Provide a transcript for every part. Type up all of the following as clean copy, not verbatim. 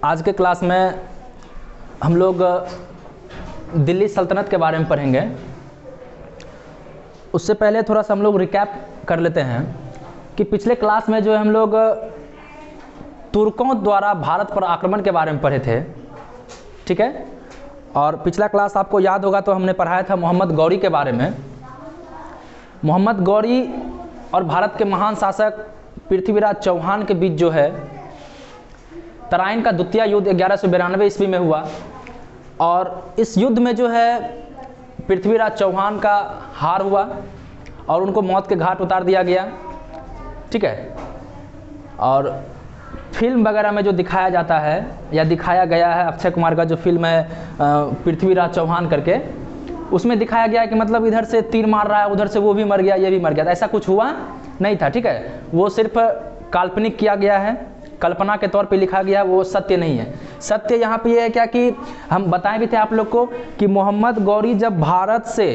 आज के क्लास में हम लोग दिल्ली सल्तनत के बारे में पढ़ेंगे। उससे पहले थोड़ा सा हम लोग रिकैप कर लेते हैं कि पिछले क्लास में जो है हम लोग तुर्कों द्वारा भारत पर आक्रमण के बारे में पढ़े थे, ठीक है। और पिछला क्लास आपको याद होगा तो हमने पढ़ाया था मोहम्मद गौरी के बारे में। मोहम्मद गौरी और भारत के महान शासक पृथ्वीराज चौहान के बीच जो है तराइन का द्वितीय युद्ध 1192 ईस्वी में हुआ और इस युद्ध में जो है पृथ्वीराज चौहान का हार हुआ और उनको मौत के घाट उतार दिया गया, ठीक है। और फिल्म वगैरह में जो दिखाया जाता है या दिखाया गया है, अक्षय कुमार का जो फिल्म है पृथ्वीराज चौहान करके, उसमें दिखाया गया है कि मतलब इधर से तीर मार रहा है, उधर से वो भी मर गया, ये भी मर गया। ऐसा कुछ हुआ नहीं था, ठीक है। वो सिर्फ काल्पनिक किया गया है, कल्पना के तौर पे लिखा गया, वो सत्य नहीं है। सत्य यहाँ पे ये है क्या कि हम बताए भी थे आप लोग को कि मोहम्मद गौरी जब भारत से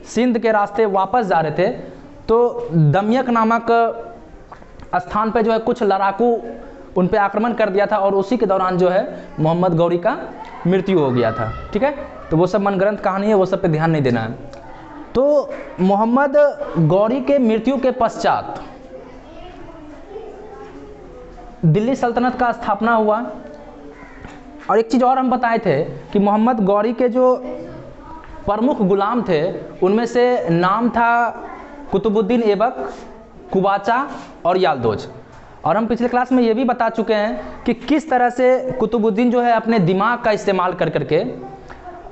सिंध के रास्ते वापस जा रहे थे तो दमयक नामक स्थान पे जो है कुछ लड़ाकू उन पे आक्रमण कर दिया था और उसी के दौरान जो है मोहम्मद गौरी का मृत्यु हो गया था, ठीक है। तो वो सब मनगढ़ंत कहानी है, वो सब पे ध्यान नहीं देना है। तो मोहम्मद गौरी के मृत्यु के पश्चात दिल्ली सल्तनत का स्थापना हुआ। और एक चीज़ और हम बताए थे कि मोहम्मद गौरी के जो प्रमुख गुलाम थे उनमें से नाम था कुतुबुद्दीन ऐबक, कुबाचा और यालदोज। और हम पिछले क्लास में ये भी बता चुके हैं कि किस तरह से कुतुबुद्दीन जो है अपने दिमाग का इस्तेमाल कर करके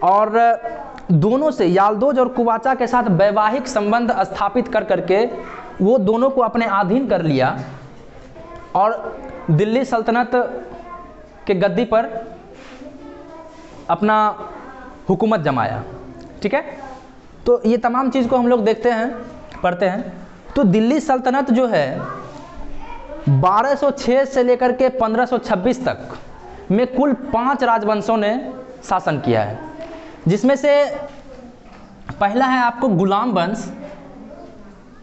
और दोनों से यालदोज और कुबाचा के साथ वैवाहिक संबंध स्थापित कर करके वो दोनों को अपने अधीन कर लिया और दिल्ली सल्तनत के गद्दी पर अपना हुकूमत जमाया, ठीक है। तो ये तमाम चीज़ को हम लोग देखते हैं, पढ़ते हैं। तो दिल्ली सल्तनत जो है 1206 से लेकर के 1526 तक में कुल 5 राजवंशों ने शासन किया है, जिसमें से पहला है आपको गुलाम वंश,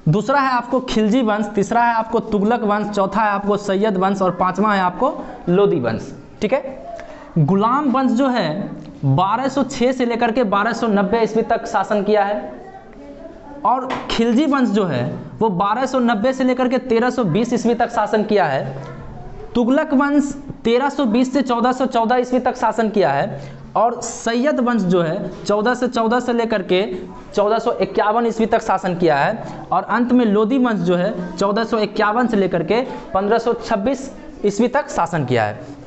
दूसरा है आपको खिलजी वंश, तीसरा है आपको तुगलक वंश, चौथा है आपको सैयद वंश और पांचवा है आपको लोदी वंश, ठीक है। गुलाम वंश जो है 1206 से लेकर के 1290 ईस्वी तक शासन किया है और खिलजी वंश जो है वो 1290 से लेकर के 1320 ईस्वी तक शासन किया है। तुगलक वंश 1320 से 1414 ईस्वी तक शासन किया है और सैयद वंश जो है 1414 से लेकर के 1451 ईस्वी तक शासन किया है और अंत में लोदी वंश जो है 1451 से लेकर के 1526 ईस्वी तक शासन किया है।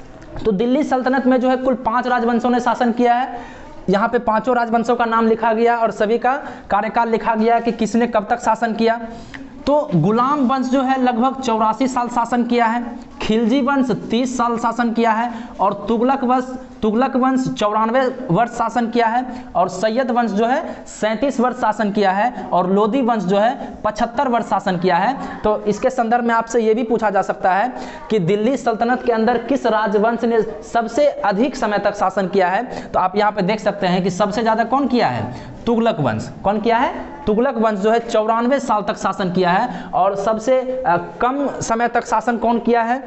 तो दिल्ली सल्तनत में जो है कुल 5 राजवंशों ने शासन किया है। यहाँ पे 5 राजवंशों का नाम लिखा गया और सभी का कार्यकाल लिखा गया कि किसने कब तक शासन किया। तो गुलाम वंश जो है लगभग 84 साल शासन किया है, खिलजी वंश 30 साल शासन किया है और तुगलक वंश 94 वर्ष शासन किया है और सैयद वंश जो है 37 वर्ष शासन किया है और लोदी वंश जो है 75 वर्ष शासन किया है। तो इसके संदर्भ में आपसे ये भी पूछा जा सकता है कि दिल्ली सल्तनत के अंदर किस राजवंश ने सबसे अधिक समय तक शासन किया है। तो आप यहाँ पे देख सकते हैं कि सबसे ज़्यादा कौन किया है, तुगलक वंश। कौन किया है? तुगलक वंश जो है 94 साल तक शासन किया है और सबसे कम समय तक शासन कौन किया है,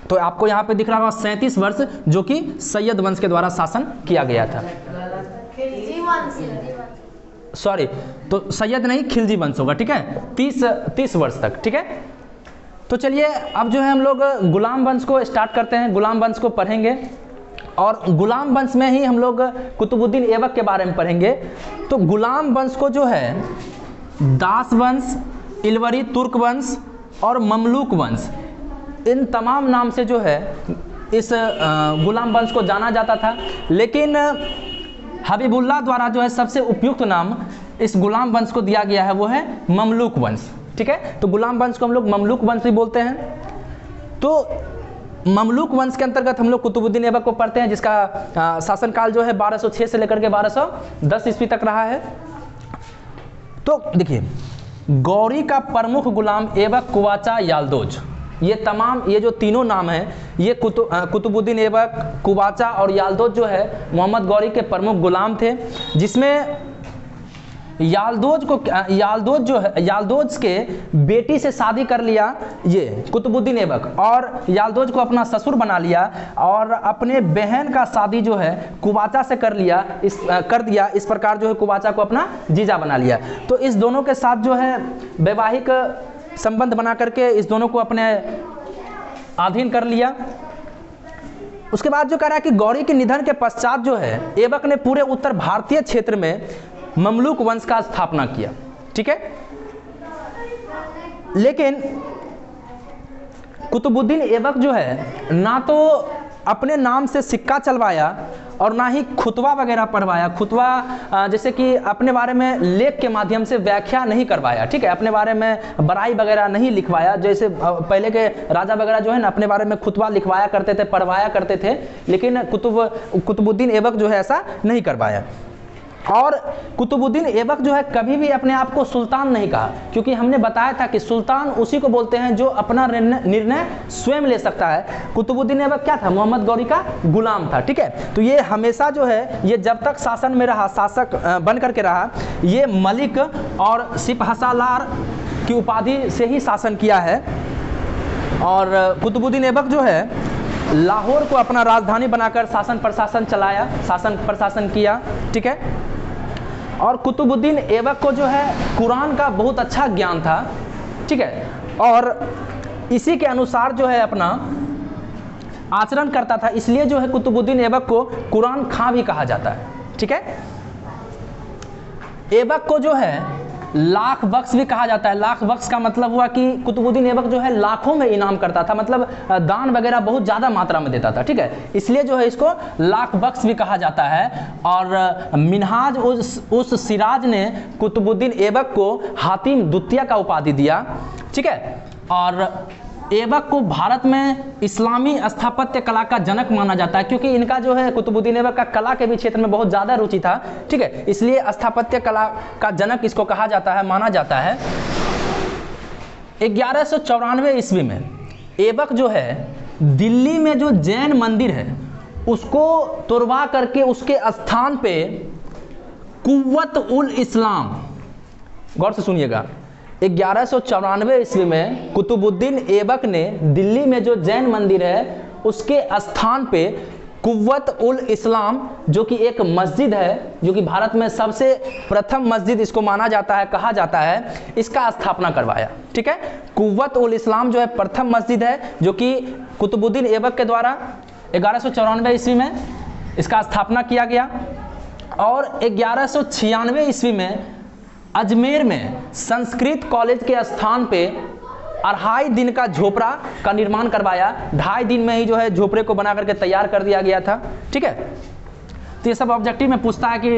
तो आपको यहाँ पे दिख रहा होगा 37 वर्ष, जो कि सैयद वंश के द्वारा शासन किया गया था। सॉरी, तो सैयद नहीं खिलजी वंश होगा, ठीक है, 30 वर्ष तक, ठीक है। तो चलिए अब जो है हम लोग गुलाम वंश को स्टार्ट करते हैं, गुलाम वंश को पढ़ेंगे और गुलाम वंश में ही हम लोग कुतुबुद्दीन ऐबक के बारे में पढ़ेंगे। तो गुलाम वंश को जो है दास वंश, इलवरी तुर्क वंश और ममलूक वंश, इन तमाम नाम से जो है इस गुलाम वंश को जाना जाता था। लेकिन हबीबुल्लाह द्वारा जो है सबसे उपयुक्त नाम इस गुलाम वंश को दिया गया है वो है ममलूक वंश, ठीक है। तो गुलाम वंश को हम लोग ममलूक वंश भी बोलते हैं। तो ममलूक वंश के अंतर्गत हम लोग कुतुबुद्दीन ऐबक को पढ़ते हैं, जिसका शासनकाल जो है 1206 से लेकर के 1210 ईस्वी तक रहा है। तो देखिए, गौरी का प्रमुख गुलाम ऐबक, कुबाचा, यालदोज, ये जो तीनों नाम हैं, ये कुतुबुद्दीन ऐबक, कुबाचा और यालदोज जो है मोहम्मद गौरी के प्रमुख गुलाम थे, जिसमें याल्दोज के बेटी से शादी कर लिया ये कुतुबुद्दीन ऐबक, और याल्दोज को अपना ससुर बना लिया, और अपने बहन का शादी जो है कुबाचा से कर दिया। इस प्रकार जो है कुबाचा को अपना जीजा बना लिया। तो इस दोनों के साथ जो है वैवाहिक संबंध बना करके इस दोनों को अपने अधीन कर लिया। उसके बाद जो कह रहा है कि गौरी के निधन के पश्चात जो है ऐबक ने पूरे उत्तर भारतीय क्षेत्र में ममलूक वंश का स्थापना किया। ठीक है, लेकिन कुतुबुद्दीन ऐबक जो है ना तो अपने नाम से सिक्का चलवाया और ना ही खुतवा वगैरह पढ़वाया। खुतवा जैसे कि अपने बारे में लेख के माध्यम से व्याख्या नहीं करवाया। ठीक है, अपने बारे में बड़ाई वगैरह नहीं लिखवाया। जैसे पहले के राजा वगैरह जो है ना अपने बारे में खुतवा लिखवाया करते थे, पढ़वाया करते थे, लेकिन कुतुबुद्दीन ऐबक जो है ऐसा नहीं करवाया। और कुतुबुद्दीन ऐबक जो है कभी भी अपने आप को सुल्तान नहीं कहा, क्योंकि हमने बताया था कि सुल्तान उसी को बोलते हैं जो अपना निर्णय स्वयं ले सकता है। कुतुबुद्दीन ऐबक क्या था? मोहम्मद गौरी का गुलाम था। ठीक है, तो ये हमेशा जो है ये जब तक शासन में रहा, शासक बन करके रहा, ये मलिक और सिपहसालार की उपाधि से ही शासन किया है। और कुतुबुद्दीन ऐबक जो है लाहौर को अपना राजधानी बनाकर शासन प्रशासन किया। ठीक है, और कुतुबुद्दीन ऐबक को जो है कुरान का बहुत अच्छा ज्ञान था। ठीक है, और इसी के अनुसार जो है अपना आचरण करता था, इसलिए जो है कुतुबुद्दीन ऐबक को कुरान खां भी कहा जाता है। ठीक है, ऐबक को जो है लाख बख्श भी कहा जाता है। लाख बख्श का मतलब हुआ कि कुतुबुद्दीन ऐबक जो है लाखों में इनाम करता था, मतलब दान वगैरह बहुत ज़्यादा मात्रा में देता था। ठीक है, इसलिए जो है इसको लाख बख्श भी कहा जाता है। और मिनहाज उस सिराज ने कुतुबुद्दीन ऐबक को हातिम द्वितीय का उपाधि दिया। ठीक है, और ऐबक को भारत में इस्लामी स्थापत्य कला का जनक माना जाता है, क्योंकि इनका जो है कुतुबुद्दीन ऐबक का कला के भी क्षेत्र में बहुत ज़्यादा रुचि था। ठीक है, इसलिए स्थापत्य कला का जनक इसको कहा जाता है, माना जाता है। 1194 ईस्वी में ऐबक जो है दिल्ली में जो जैन मंदिर है उसको तोड़वा करके उसके स्थान पे कुव्वत उल इस्लाम, गौर से सुनिएगा, 1194 ईस्वी में कुतुबुद्दीन ऐबक ने दिल्ली में जो जैन मंदिर है उसके स्थान पे कुव्वत उल इस्लाम, जो कि एक मस्जिद है, जो कि भारत में सबसे प्रथम मस्जिद इसको माना जाता है, कहा जाता है, इसका स्थापना करवाया। ठीक है, कुव्वत उल इस्लाम जो है प्रथम मस्जिद है जो कि कुतुबुद्दीन ऐबक के द्वारा 1194 ईस्वी में इसका स्थापना किया गया। और 1196 ईस्वी में अजमेर में संस्कृत कॉलेज के स्थान पे 2.5 दिन का झोपड़ा का निर्माण करवाया। 2.5 दिन में ही जो है झोपड़े को बना करके तैयार कर दिया गया था। ठीक है, तो ये सब ऑब्जेक्टिव में पूछता है कि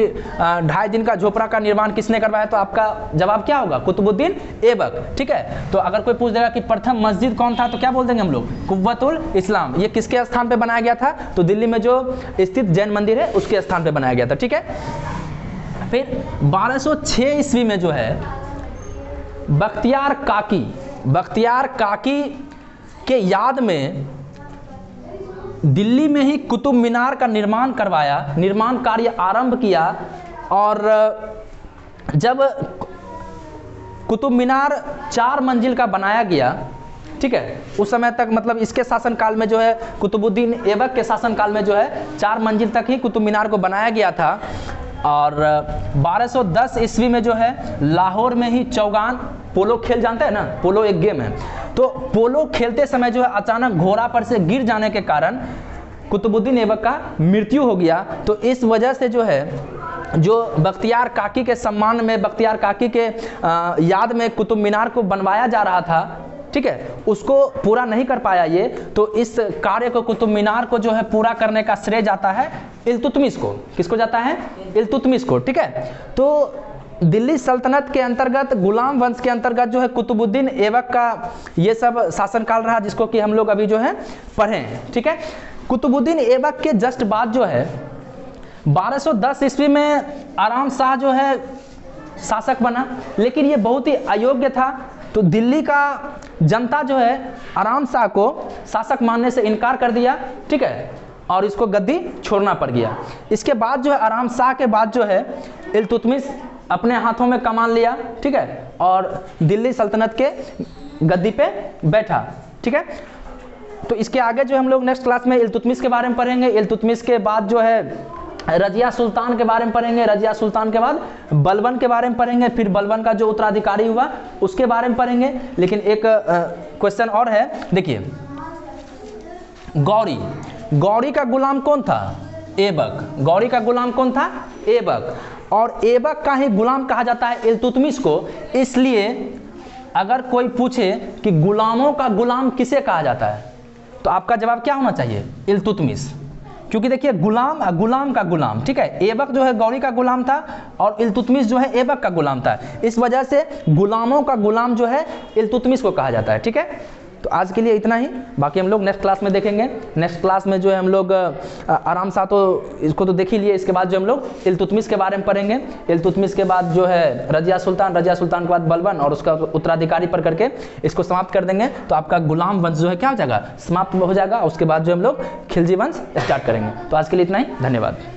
2.5 दिन का झोपड़ा का निर्माण किसने करवाया, तो आपका जवाब क्या होगा? कुतुबुद्दीन ऐबक। ठीक है, तो अगर कोई पूछ देगा कि प्रथम मस्जिद कौन था तो क्या बोल देंगे हम लोग? कुव्वत उल इस्लाम। ये किसके स्थान पे बनाया गया था? तो दिल्ली में जो स्थित जैन मंदिर है उसके स्थान पे बनाया गया था। ठीक है, फिर 1206 ईस्वी में जो है बख्तियार काकी के याद में दिल्ली में ही कुतुब मीनार का निर्माण कार्य आरंभ किया। और जब कुतुब मीनार 4 मंजिल का बनाया गया, ठीक है, उस समय तक मतलब इसके शासनकाल में जो है कुतुबुद्दीन ऐबक के शासनकाल में जो है 4 मंजिल तक ही कुतुब मीनार को बनाया गया था। और 1210 ईस्वी में जो है लाहौर में ही चौगान, पोलो खेल जानते हैं ना, पोलो एक गेम है, तो पोलो खेलते समय जो है अचानक घोड़ा पर से गिर जाने के कारण कुतुबुद्दीन ऐबक का मृत्यु हो गया। तो इस वजह से जो है जो बख्तियार काकी के सम्मान में, बख्तियार काकी के याद में कुतुब मीनार को बनवाया जा रहा था, ठीक है, उसको पूरा नहीं कर पाया ये। तो इस कार्य को, कुतुब मीनार को जो है पूरा करने का श्रेय जाता है इल्तुतमिश को। किसको जाता है? इल्तुतमिश को। ठीक है, तो दिल्ली सल्तनत के अंतर्गत, गुलाम वंश के अंतर्गत जो है कुतुबुद्दीन ऐबक का ये सब शासनकाल रहा, जिसको कि हम लोग अभी जो है पढ़े हैं। ठीक है, कुतुबुद्दीन ऐबक के जस्ट बाद जो है 1210 ईस्वी में आराम शाह जो है शासक बना, लेकिन ये बहुत ही अयोग्य था। तो दिल्ली का जनता जो है आराम शाह को शासक मानने से इनकार कर दिया। ठीक है, और इसको गद्दी छोड़ना पड़ गया। इसके बाद जो है आराम शाह के बाद जो है इल्तुतमिश अपने हाथों में कमान लिया, ठीक है, और दिल्ली सल्तनत के गद्दी पे बैठा, ठीक है। तो इसके आगे जो हम लोग नेक्स्ट क्लास में इल्तुतमिश के बारे में पढ़ेंगे। इल्तुतमिश के बाद जो है रजिया सुल्तान के बारे में पढ़ेंगे। रजिया सुल्तान के बाद बलबन के बारे में पढ़ेंगे। फिर बलबन का जो उत्तराधिकारी हुआ उसके बारे में पढ़ेंगे। लेकिन एक क्वेश्चन और है, देखिए, गौरी, गौरी का गुलाम कौन था? ऐबक। गौरी का गुलाम कौन था? ऐबक। और ऐबक का ही गुलाम कहा जाता है इल्तुतमिश को। इसलिए अगर कोई पूछे कि गुलामों का गुलाम किसे कहा जाता है, तो आपका जवाब क्या होना चाहिए? इल्तुतमिश। क्योंकि देखिए गुलाम का गुलाम, ठीक है, ऐबक जो है गौरी का गुलाम था और इल्तुतमिश जो है ऐबक का गुलाम था। इस वजह से गुलामों का गुलाम जो है इल्तुतमिश को कहा जाता है, ठीक है। तो आज के लिए इतना ही, बाकी हम लोग नेक्स्ट क्लास में देखेंगे। नेक्स्ट क्लास में जो है हम लोग आराम से तो इसको तो देख ही लिए, इसके बाद जो हम लोग इल्तुतमिश के बारे में पढ़ेंगे। इल्तुतमिश के बाद जो है रजिया सुल्तान, रजिया सुल्तान के बाद बलबन और उसका उत्तराधिकारी पर करके इसको समाप्त कर देंगे। तो आपका गुलाम वंश जो है क्या हो जाएगा? समाप्त हो जाएगा। उसके बाद जो हम लोग खिलजी वंश स्टार्ट करेंगे। तो आज के लिए इतना ही, धन्यवाद।